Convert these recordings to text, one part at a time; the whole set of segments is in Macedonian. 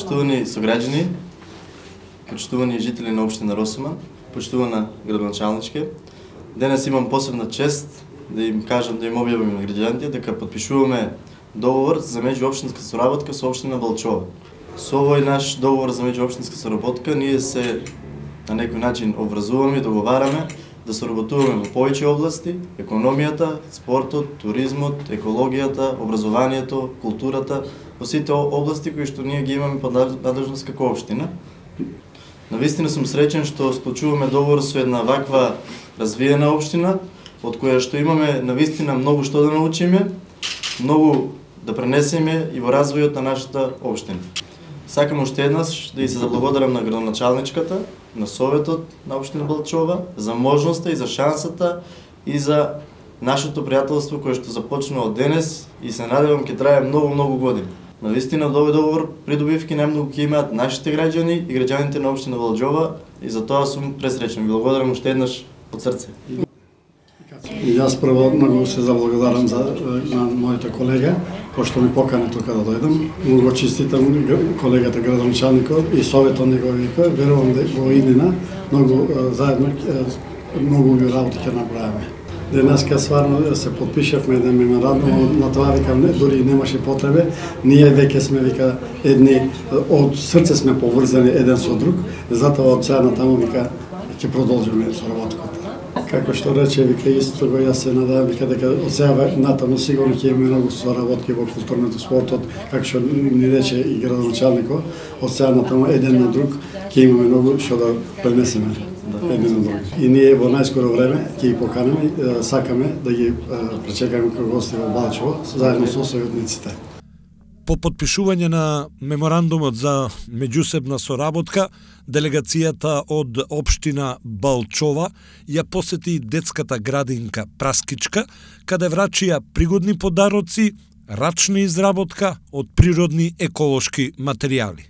Почитувани сограđани, почитувани жители на општина Росоман, почитувана градоначалничке, денес имам посебна чест да им кажам, да им објавим на граѓаните дека подпишуваме договор за меѓуопштинска соработка со општина Балчова. Со овој наш договор за меѓуопштинска соработка ние се на некој начин образуваме, договараме да соработуваме во повеќе области: економијата, спортот, туризмот, екологијата, образованието, културата, во сите области кои што ние ги имаме под надлежност како општина. Навистина сум среќен што склучуваме договор со една ваква развиена општина, од која што имаме навистина многу што да научиме, многу да пренесеме и во развојот на нашата општина. Сакам уште еднаш да и се заблагодарам на градоначалничката, на Советот на општина Балчова за можноста и за шансата и за нашето пријателство кое што започна од денес и се надевам ќе трае многу години. Навистина од овој договор придобивки најмногу ќе имаат нашите граѓани и граѓаните на општина Балчова и за тоа сум пресреќен. Благодарам уште еднаш од срце. И јас прво многу се заблагодарам на моите колега, пошто ми покани тука да дојдам. Многу честитам колегата градоначалникот и советот неговиот. Верувам дека во иднина многу заедно многу работи ќе направиме. Денеска стварно се подпишавме еден меморандум, на тоа викам дури немаше потребе. Ние веќе сме вика едни од срце сме поврзани еден со друг, затоа од сега натаму вика ќе продолжиме соработката. Како што рече, вика исто го јас се надевам вика дека од сега натаму сигурно ќе имаме многу соработки во културното, спортот, како што ни рече и градоначалникот, од сега натаму еден на друг ќе имаме многу што да пренесеме еден на друг. И ние во најскоро време ќе ги поканеме, сакаме да ги пречекаме како гости во Балчево заедно со советниците. По подпишување на меморандумот за меѓусебна соработка, делегацијата од општина Балчова ја посети детската градинка Праскичка, каде врачија пригодни подароци, рачна изработка од природни еколошки материјали.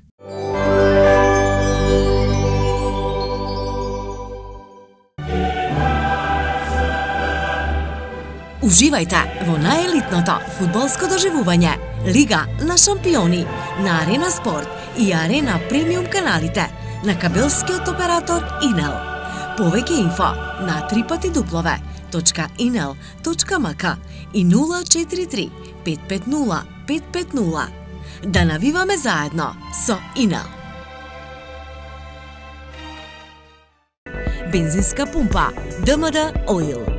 Уживајте во најелитното фудбалско доживување Лига на шампиони на Арена Спорт и Арена Премиум каналите на кабелскиот оператор Инел. Повеќе инфо на www.inel.mk и 043 550 550. Да навиваме заедно со Инел. Бензинска пумпа ДМД Оил.